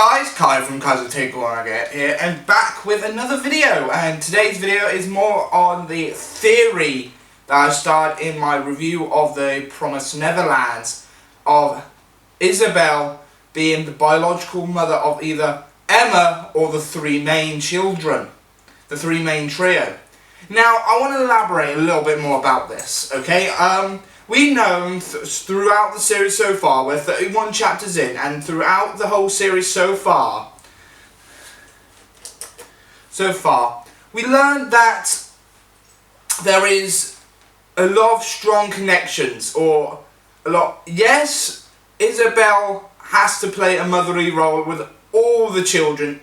guys, Kai from Kai's Take One Again here, and back with another video. And today's video is more on the theory that I started in my review of the Promised Neverland of Isabella being the biological mother of either Emma or the three main children, the three main trio. Now, I want to elaborate a little bit more about this, okay? We've known throughout the series so far, we're 31 chapters in, and throughout the whole series so far, we learned that there is a lot of strong connections, yes, Isabella has to play a motherly role with all the children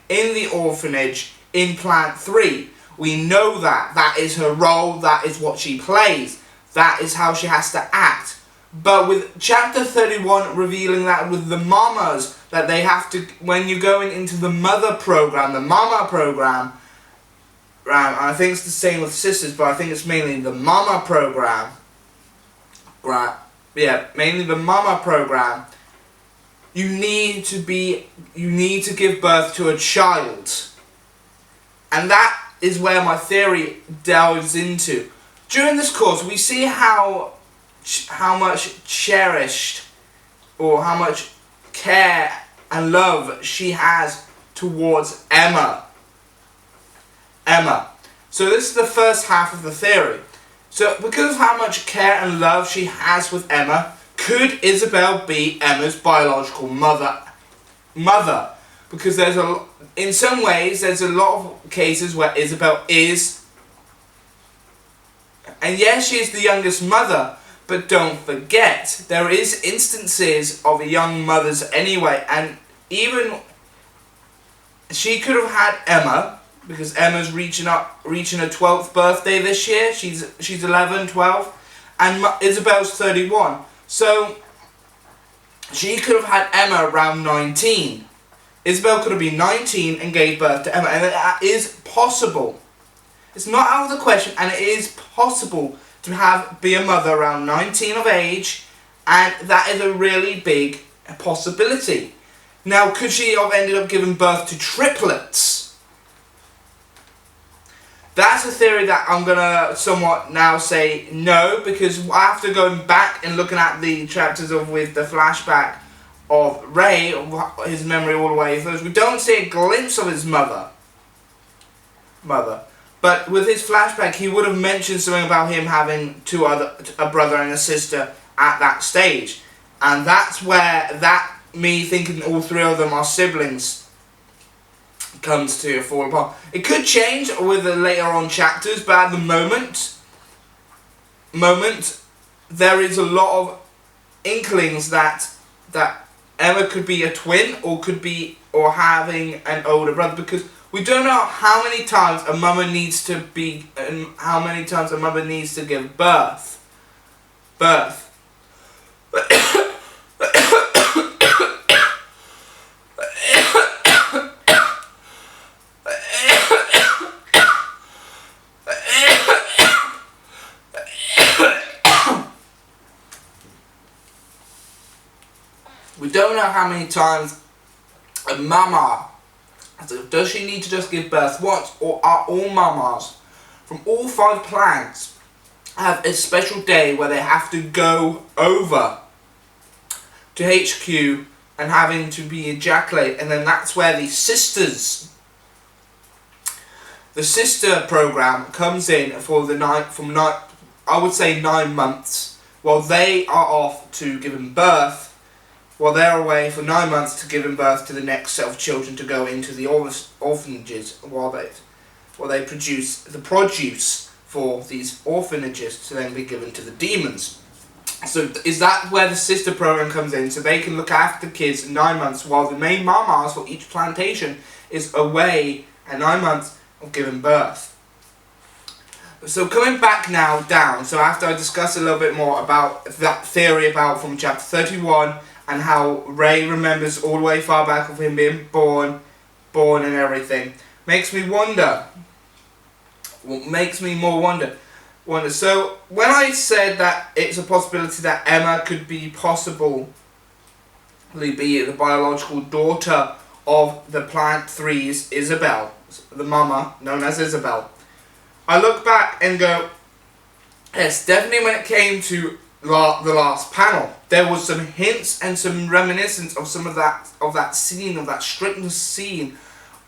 in the orphanage in Plat 3. We know that. That is her role, that is what she plays. That is how she has to act. But with chapter 31 revealing that with the mamas, that they have to, when you're going into the mother program, the mama program, I think it's the same with sisters, but I think it's mainly the mama program. Right? Yeah, mainly the mama program. You need to give birth to a child. And that is where my theory delves into. During this course, we see how much cherished or how much care and love she has towards Emma. So this is the first half of the theory. So because of how much care and love she has with Emma, could Isabella be Emma's biological mother? Because in some ways, there's a lot of cases where Isabella is. And yes, she is the youngest mother, but don't forget, there is instances of young mothers anyway, and even she could have had Emma, because Emma's reaching her 12th birthday this year. She's 11, 12, and Isabella's 31. So she could have had Emma around 19. Isabella could have been 19 and gave birth to Emma, and that is possible. It's not out of the question, and it is possible to be a mother around 19 of age, and that is a really big possibility. Now, could she have ended up giving birth to triplets? That's a theory that I'm going to somewhat now say no, because after going back and looking at the chapters with the flashback of Ray, his memory all the way through, we don't see a glimpse of his mother. But with his flashback, he would have mentioned something about him having a brother and a sister at that stage. And that's where me thinking all three of them are siblings comes to fall apart. It could change with the later on chapters, but at the moment, there is a lot of inklings that Emma could be a twin or having an older brother, because we don't know how many times a mother needs to give birth. We don't know how many times a mama. So does she need to just give birth once, or are all mamas from all 5 plants have a special day where they have to go over to HQ and having to be ejaculate, and then that's where the sister program comes in for I would say 9 months, while they are off to giving birth. While they're away for 9 months to giving birth to the next set of children to go into the orphanages, while they produce the produce for these orphanages to then be given to the demons. So is that where the sister program comes in? So they can look after the kids 9 months, while the main mamas for each plantation is away at 9 months of giving birth. So coming back now down, so after I discuss a little bit more about that theory from chapter 31, and how Ray remembers all the way far back of him being born and everything, makes me wonder. So when I said that it's a possibility that Emma could be possible be the biological daughter of the Plant 3's Isabella, the mama known as Isabella. I look back and go, yes, definitely when it came to the last panel, there was some hints and some reminiscence of some of that scene, of that stricken scene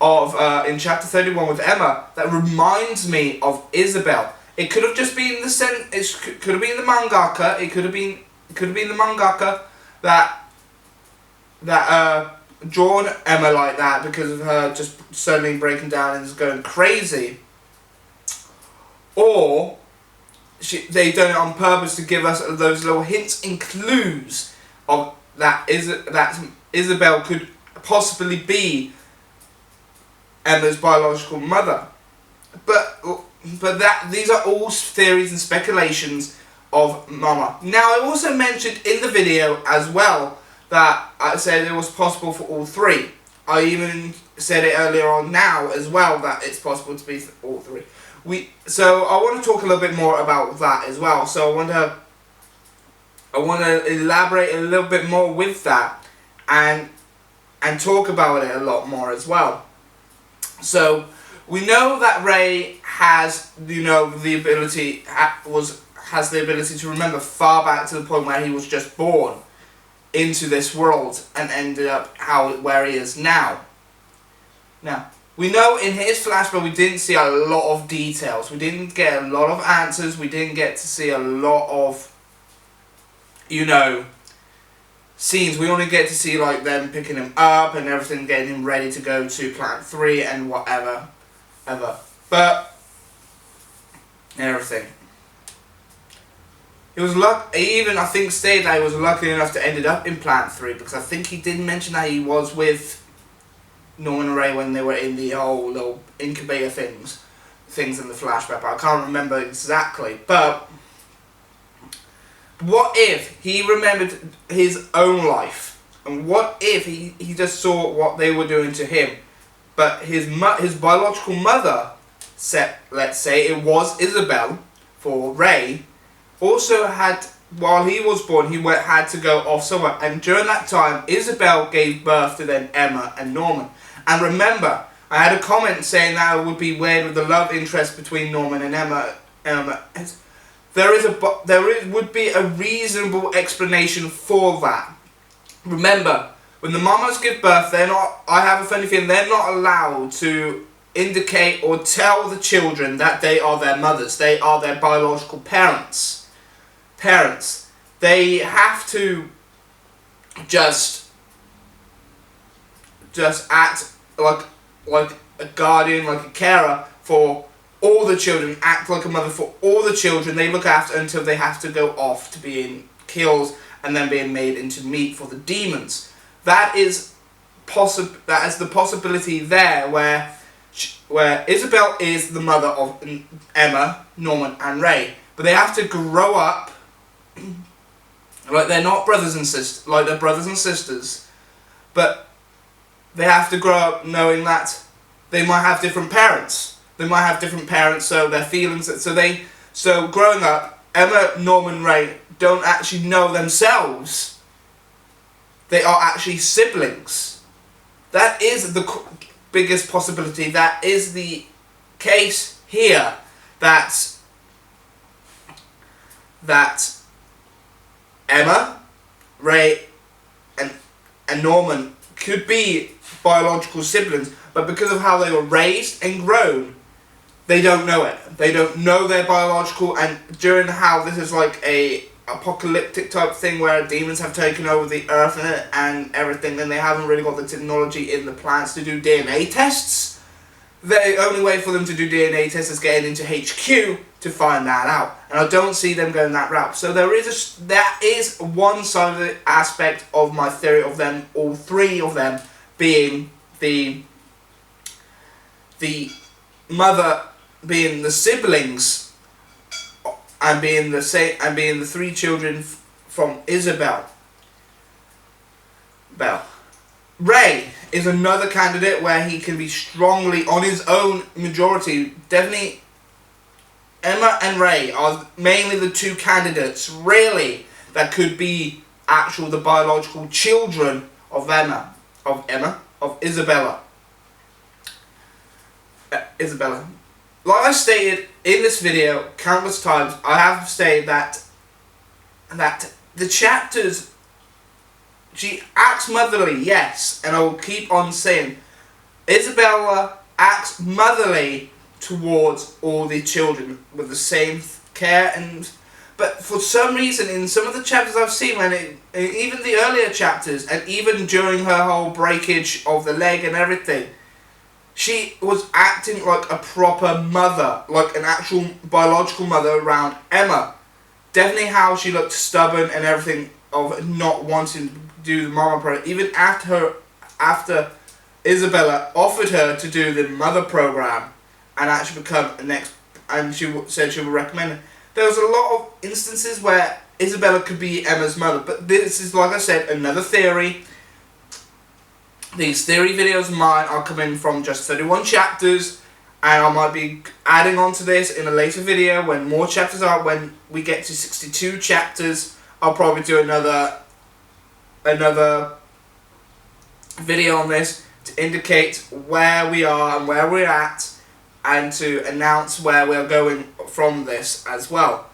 of in chapter 31 with Emma that reminds me of Isabella. It could have just been it could have been the mangaka. It could have been the mangaka that drawn Emma like that because of her just suddenly breaking down and just going crazy, or they done it on purpose to give us those little hints and clues of that Isabel could possibly be Emma's biological mother. But these are all theories and speculations of Mama. Now, I also mentioned in the video as well that I said it was possible for all three. I even said it earlier on now as well that it's possible to be all three. So I want to talk a little bit more about that as well. So I want to elaborate a little bit more with that and talk about it a lot more as well. So we know that Ray has the ability has the ability to remember far back to the point where he was just born into this world and ended up where he is now. Now, we know in his flashback we didn't see a lot of details. We didn't get a lot of answers. We didn't get to see a lot of, scenes. We only get to see like them picking him up and everything, getting him ready to go to Plant 3 and whatever. But everything. He was I think stated that he was lucky enough to end up in Plant 3 because I think he did mention that he was with Norman and Ray when they were in the whole little incubator things in the flashback, but I can't remember exactly. But what if he remembered his own life? And what if he just saw what they were doing to him? But his biological mother, let's say it was Isabel for Ray, also had, while he was born, he had to go off somewhere. And during that time, Isabel gave birth to then Emma and Norman. And remember, I had a comment saying that it would be weird with the love interest between Norman and Emma. There would be a reasonable explanation for that. Remember, when the mamas give birth, I have a funny feeling they're not allowed to indicate or tell the children that they are their mothers. They are their biological parents. They have to just act like a guardian, like a carer for all the children, act like a mother for all the children they look after until they have to go off to being killed and then being made into meat for the demons. That is the possibility there where Isabel is the mother of Emma, Norman and Ray. But they have to grow up like they're not brothers and sisters, like they're brothers and sisters, but they have to grow up knowing that they might have different parents. So their feelings. So growing up, Emma, Norman, Ray don't actually know themselves. They are actually siblings. That is the biggest possibility. That is the case here. That Emma, Ray, and Norman could be biological siblings, but because of how they were raised and grown, they don't know it. They don't know they're biological, and during how this is like a apocalyptic type thing where demons have taken over the earth and everything, and they haven't really got the technology in the plants to do DNA tests. The only way for them to do DNA tests is getting into HQ to find that out, and I don't see them going that route. So that is one side of the aspect of my theory of them, all three of them being the mother, being the siblings, and being the three children from Isabel. Ray is another candidate where he can be strongly on his own majority. Definitely Emma and Ray are mainly the two candidates really that could be the biological children of Isabella. Isabella. Like I stated in this video countless times, I have stated that the chapters, she acts motherly, yes, and I will keep on saying, Isabella acts motherly towards all the children with the same care, but for some reason in some of the chapters I've seen, even the earlier chapters and even during her whole breakage of the leg and everything, she was acting like a proper mother, like an actual biological mother around Emma. Definitely how she looked stubborn and everything of not wanting to do the mama program, even after Isabella offered her to do the mother program and actually become and she said she would recommend it. There was a lot of instances where Isabella could be Emma's mother, but this is, like I said, another theory. These theory videos of mine are coming from just 31 chapters, and I might be adding on to this in a later video when more chapters are. When we get to 62 chapters, I'll probably do another video on this to indicate where we are and where we're at, and to announce where we're going from this as well.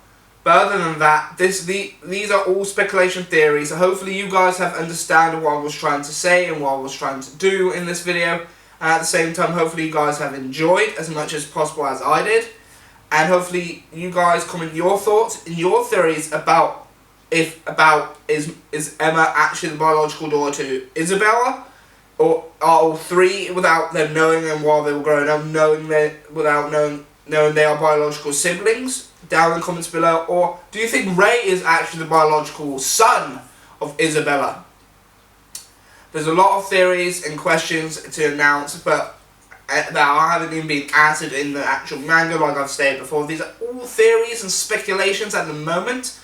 But other than that, these are all speculation theories, so hopefully you guys have understood what I was trying to say and what I was trying to do in this video. And at the same time, hopefully you guys have enjoyed as much as possible as I did. And hopefully you guys comment your thoughts and your theories about is Emma actually the biological daughter to Isabella? Or are all three, without them knowing them while they were growing up, without knowing they are biological siblings? Down in the comments below. Or do you think Ray is actually the biological son of Isabella? There's a lot of theories and questions to announce, but that haven't even been answered in the actual manga, like I've stated before. These are all theories and speculations at the moment.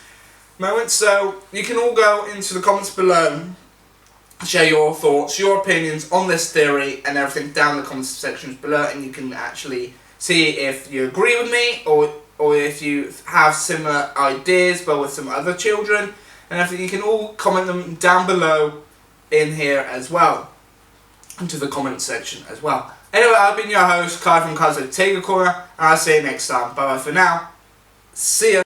So you can all go into the comments below, share your thoughts, your opinions on this theory and everything down in the comments sections below, and you can actually see if you agree with me or if you have similar ideas but with some other children and everything. You can all comment them down below in here as well, into the comment section as well. Anyway, I've been your host, Kai from Kai's Take a Corner, and I'll see you next time. Bye bye for now. See ya.